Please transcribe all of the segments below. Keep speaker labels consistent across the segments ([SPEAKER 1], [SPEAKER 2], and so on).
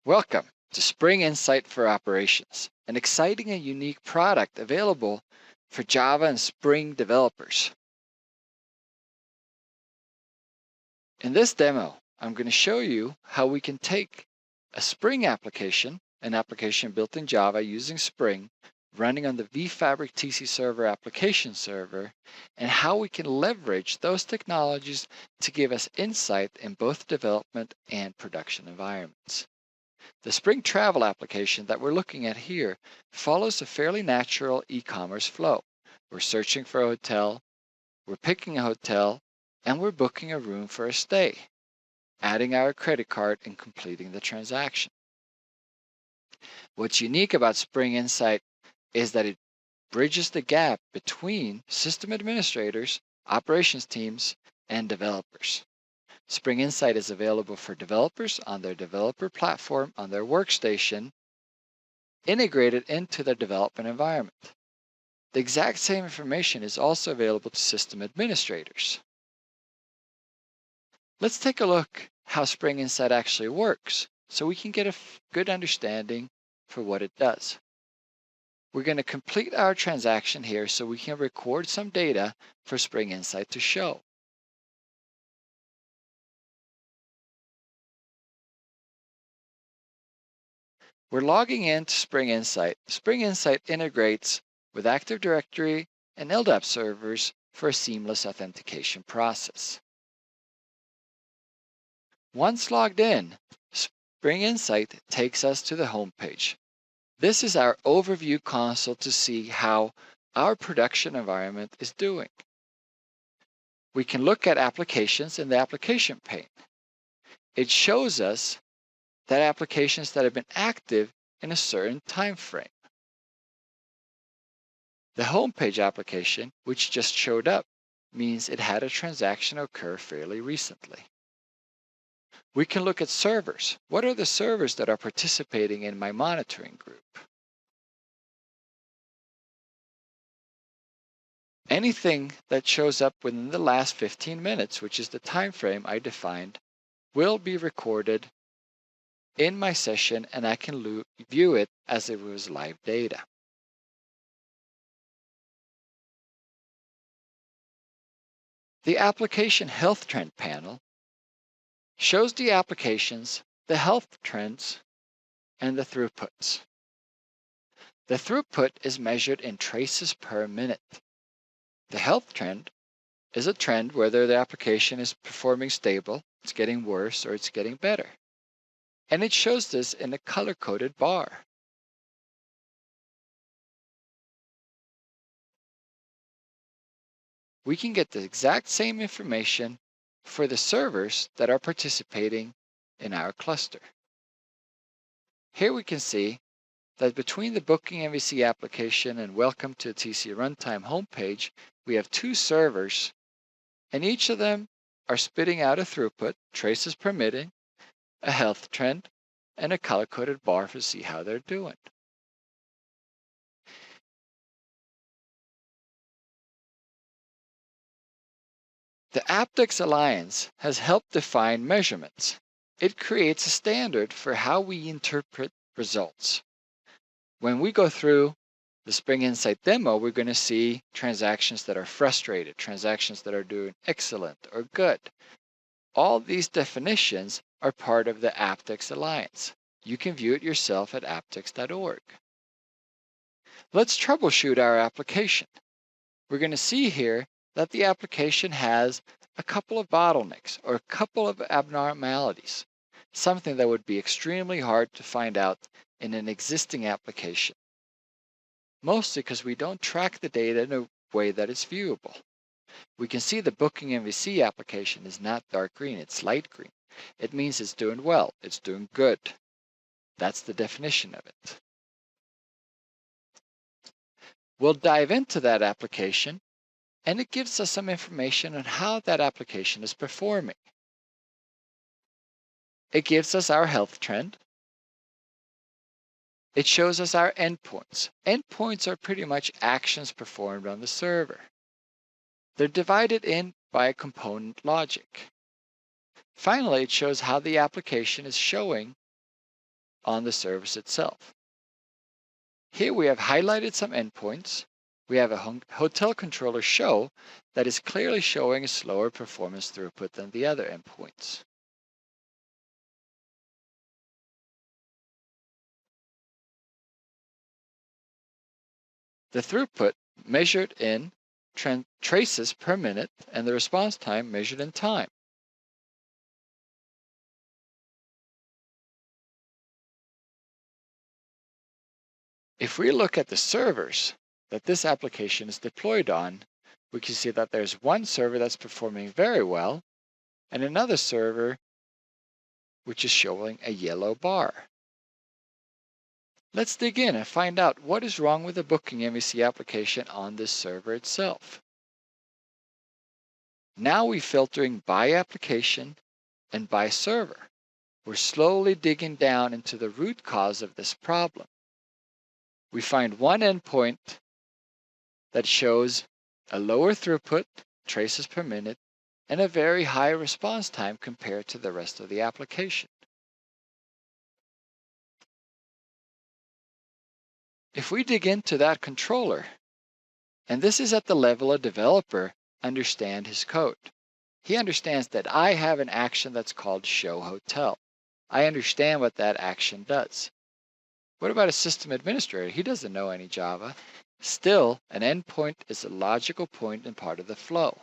[SPEAKER 1] Welcome to Spring Insight for Operations, an exciting and unique product available for Java and Spring developers. In this demo, I'm going to show you how we can take a Spring application, an application built in Java using Spring, running on the vFabric TC Server application server, and how we can leverage those technologies to give us insight in both development and production environments. The Spring Travel application that we're looking at here follows a fairly natural e-commerce flow. We're searching for a hotel, we're picking a hotel, and we're booking a room for a stay, adding our credit card and completing the transaction. What's unique about Spring Insight is that it bridges the gap between system administrators, operations teams, and developers. Spring Insight is available for developers on their developer platform on their workstation, integrated into their development environment. The exact same information is also available to system administrators. Let's take a look how Spring Insight actually works so we can get a good understanding for what it does. We're going to complete our transaction here so we can record some data for Spring Insight to show. We're logging into Spring Insight. Spring Insight integrates with Active Directory and LDAP servers for a seamless authentication process. Once logged in, Spring Insight takes us to the home page. This is our overview console to see how our production environment is doing. We can look at applications in the application pane. It shows us that applications that have been active in a certain time frame. The homepage application, which just showed up, means it had a transaction occur fairly recently. We can look at servers. What are the servers that are participating in my monitoring group? Anything that shows up within the last 15 minutes, which is the time frame I defined, will be recorded in my session, and I can view it as it was live data. The Application Health Trend panel shows the applications, the health trends, and the throughputs. The throughput is measured in traces per minute. The health trend is a trend whether the application is performing stable, it's getting worse, or it's getting better. And it shows this in a color-coded bar. We can get the exact same information for the servers that are participating in our cluster. Here we can see that between the Booking MVC application and Welcome to TC Runtime homepage, we have two servers, and each of them are spitting out a throughput, traces per minute, a health trend, and a color-coded bar to see how they're doing. The Aptix Alliance has helped define measurements. It creates a standard for how we interpret results. When we go through the Spring Insight demo, we're going to see transactions that are frustrated, transactions that are doing excellent or good. All these definitions are part of the Aptix Alliance. You can view it yourself at aptix.org. Let's troubleshoot our application. We're going to see here that the application has a couple of bottlenecks or a couple of abnormalities, something that would be extremely hard to find out in an existing application, mostly because we don't track the data in a way that is viewable. We can see the Booking MVC application is not dark green, it's light green. It means it's doing well, it's doing good. That's the definition of it. We'll dive into that application, and it gives us some information on how that application is performing. It gives us our health trend. It shows us our endpoints. Endpoints are pretty much actions performed on the server. They're divided in by a component logic. Finally, it shows how the application is showing on the service itself. Here we have highlighted some endpoints. We have a hotel controller show that is clearly showing a slower performance throughput than the other endpoints. The throughput measured in traces per minute and the response time measured in time. If we look at the servers that this application is deployed on, we can see that there's one server that's performing very well and another server which is showing a yellow bar. Let's dig in and find out what is wrong with the booking MVC application on this server itself. Now we're filtering by application and by server. We're slowly digging down into the root cause of this problem. We find one endpoint that shows a lower throughput, traces per minute, and a very high response time compared to the rest of the application. If we dig into that controller, and this is at the level a developer understands his code. He understands that I have an action that's called show hotel. I understand what that action does. What about a system administrator? He doesn't know any Java. Still, an endpoint is a logical point and part of the flow.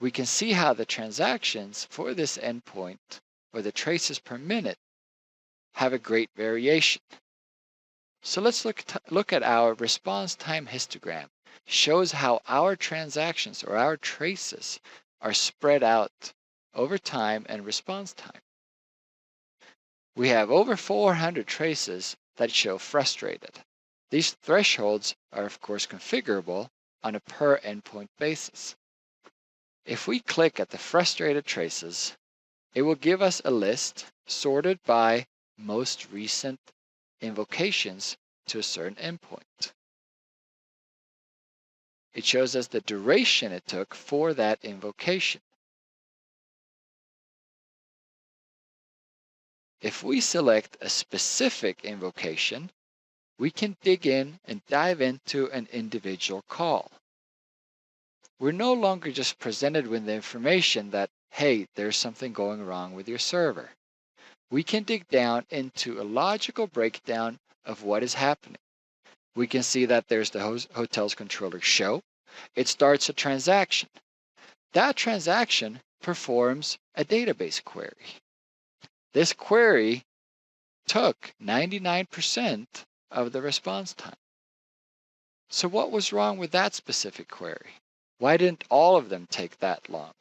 [SPEAKER 1] We can see how the transactions for this endpoint, or the traces per minute, have a great variation. So let's look at our response time histogram. Shows how our transactions or our traces are spread out over time and response time. We have over 400 traces that show frustrated. These thresholds are of course configurable on a per endpoint basis. If we click at the frustrated traces, it will give us a list sorted by most recent invocations to a certain endpoint. It shows us the duration it took for that invocation. If we select a specific invocation, we can dig in and dive into an individual call. We're no longer just presented with the information that, hey, there's something going wrong with your server. We can dig down into a logical breakdown of what is happening. We can see that there's the hotel's controller show. It starts a transaction. That transaction performs a database query. This query took 99% of the response time. So what was wrong with that specific query? Why didn't all of them take that long?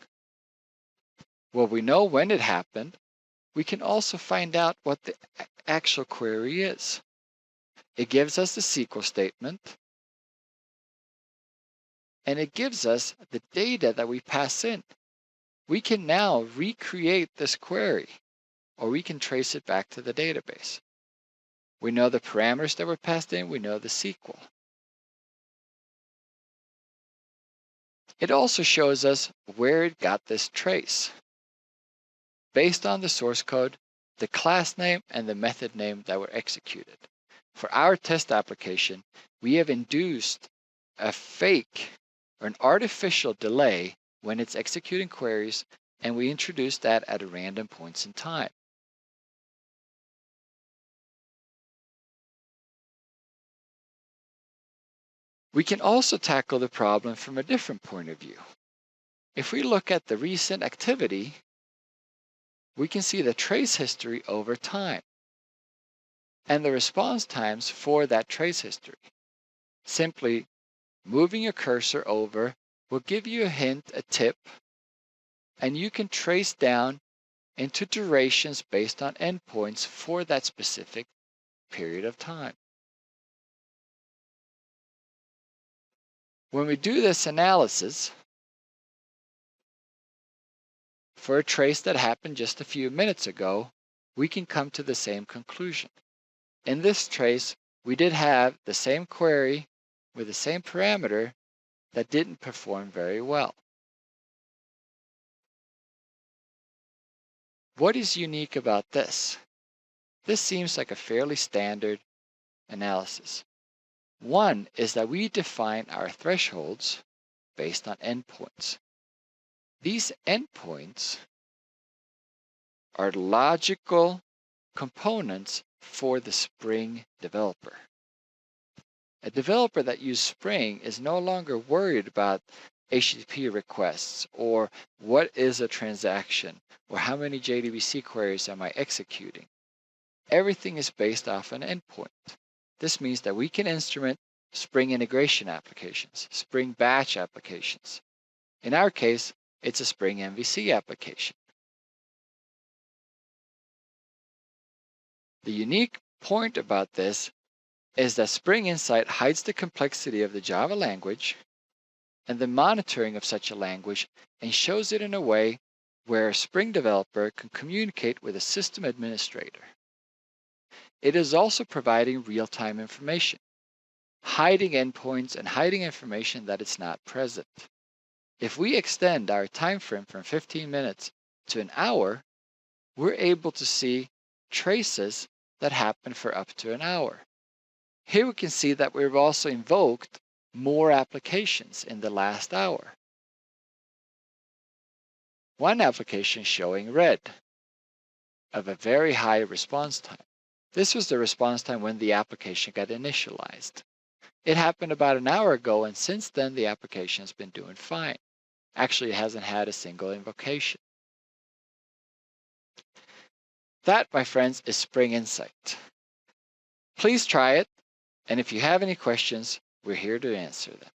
[SPEAKER 1] Well, we know when it happened. We can also find out what the actual query is. It gives us the SQL statement, and it gives us the data that we pass in. We can now recreate this query, or we can trace it back to the database. We know the parameters that were passed in, we know the SQL. It also shows us where it got this trace. Based on the source code, the class name, and the method name that were executed. For our test application, we have induced a fake or an artificial delay when it's executing queries, and we introduce that at random points in time. We can also tackle the problem from a different point of view. If we look at the recent activity, we can see the trace history over time and the response times for that trace history. Simply moving your cursor over will give you a hint, a tip, and you can trace down into durations based on endpoints for that specific period of time. When we do this analysis for a trace that happened just a few minutes ago, we can come to the same conclusion. In this trace, we did have the same query with the same parameter that didn't perform very well. What is unique about this? This seems like a fairly standard analysis. One is that we define our thresholds based on endpoints. These endpoints are logical components for the Spring developer. A developer that uses Spring is no longer worried about HTTP requests or what is a transaction or how many JDBC queries am I executing. Everything is based off an endpoint. This means that we can instrument Spring integration applications, Spring batch applications. In our case, it's a Spring MVC application. The unique point about this is that Spring Insight hides the complexity of the Java language and the monitoring of such a language and shows it in a way where a Spring developer can communicate with a system administrator. It is also providing real-time information, hiding endpoints and hiding information that is not present. If we extend our time frame from 15 minutes to an hour, we're able to see traces that happen for up to an hour. Here we can see that we've also invoked more applications in the last hour. One application showing red of a very high response time. This was the response time when the application got initialized. It happened about an hour ago, and since then the application has been doing fine. Actually, it hasn't had a single invocation. That, my friends, is Spring Insight. Please try it, and if you have any questions, we're here to answer them.